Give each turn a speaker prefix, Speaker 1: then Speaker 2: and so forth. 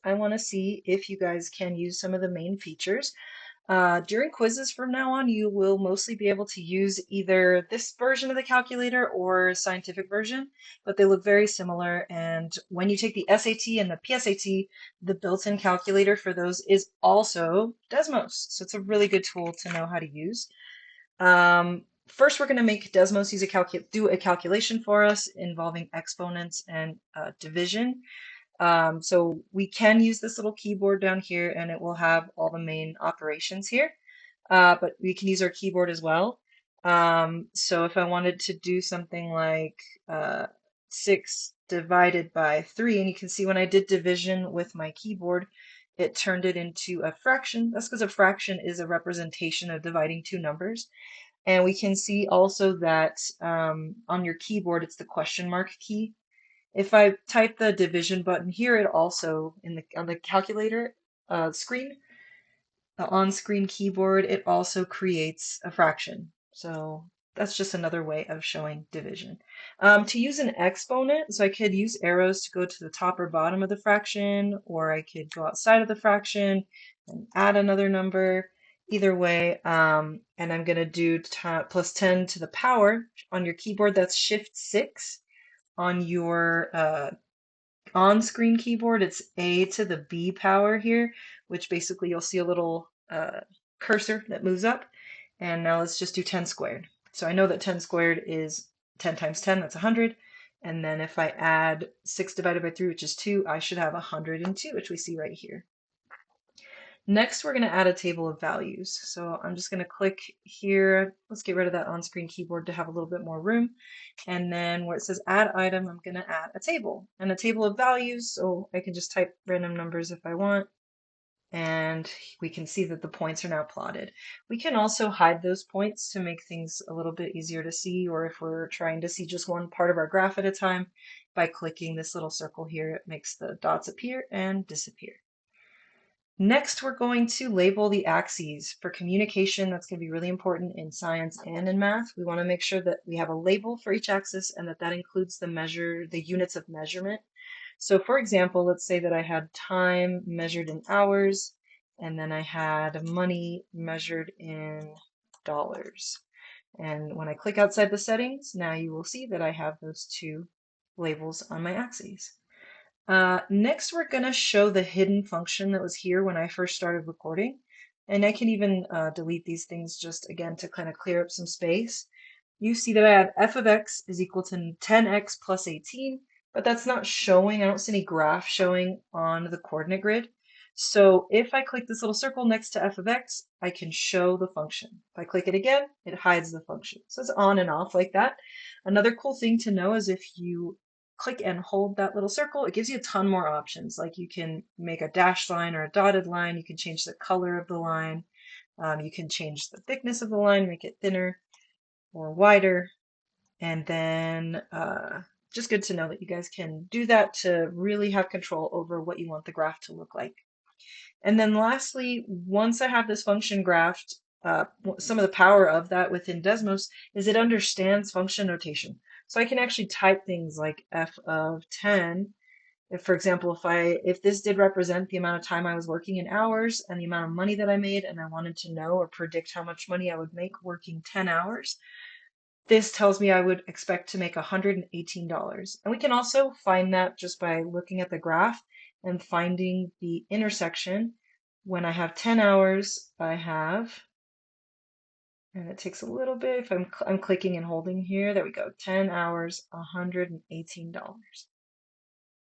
Speaker 1: I want to see if you guys can use some of the main features. During quizzes from now on, you will mostly be able to use either this version of the calculator or scientific version, but they look very similar. And when you take the SAT and the PSAT, the built-in calculator for those is also Desmos. So it's a really good tool to know how to use. First, we're going to make Desmos do a calculation for us involving exponents and division. So we can use this little keyboard down here and it will have all the main operations here, but we can use our keyboard as well. So if I wanted to do something like 6 divided by 3, and you can see when I did division with my keyboard, it turned it into a fraction. That's because a fraction is a representation of dividing two numbers. And we can see also that on your keyboard, it's the question mark key. If I type the division button here, it also on the calculator screen, the on-screen keyboard, it also creates a fraction. So that's just another way of showing division. To use an exponent, so I could use arrows to go to the top or bottom of the fraction, or I could go outside of the fraction and add another number. Either way, and I'm going to do plus 10 to the power. On your keyboard, that's Shift 6. On your on-screen keyboard, it's A to the B power here, which basically you'll see a little cursor that moves up. And now let's just do 10 squared. So I know that 10 squared is 10 times 10, that's 100. And then if I add 6 divided by 3, which is 2, I should have 102, which we see right here. Next, we're going to add a table of values. So I'm just going to click here. Let's get rid of that on-screen keyboard to have a little bit more room. And then where it says add item, I'm going to add a table and a table of values. So I can just type random numbers if I want. And we can see that the points are now plotted. We can also hide those points to make things a little bit easier to see, or if we're trying to see just one part of our graph at a time, by clicking this little circle here, it makes the dots appear and disappear. Next, we're going to label the axes. For communication, that's going to be really important in science and in math. We want to make sure that we have a label for each axis and that includes the units of measurement. So for example, let's say that I had time measured in hours, and then I had money measured in dollars. And when I click outside the settings, now you will see that I have those two labels on my axes. Next, we're going to show the hidden function that was here when I first started recording. And I can even delete these things just again to kind of clear up some space. You see that I have f of x is equal to 10x plus 18, but that's not showing. I don't see any graph showing on the coordinate grid. So if I click this little circle next to f of x, I can show the function. If I click it again, it hides the function. So it's on and off like that. Another cool thing to know is if you click and hold that little circle, it gives you a ton more options. Like you can make a dashed line or a dotted line. You can change the color of the line. You can change the thickness of the line, make it thinner or wider. And then just good to know that you guys can do that to really have control over what you want the graph to look like. And then lastly, once I have this function graphed, some of the power of that within Desmos is it understands function notation. So I can actually type things like f of 10. If, for example, if this did represent the amount of time I was working in hours and the amount of money that I made, and I wanted to know or predict how much money I would make working 10 hours, this tells me I would expect to make $118. And we can also find that just by looking at the graph and finding the intersection. When I have 10 hours, I have, and it takes a little bit, if I'm clicking and holding here, there we go, 10 hours, $118.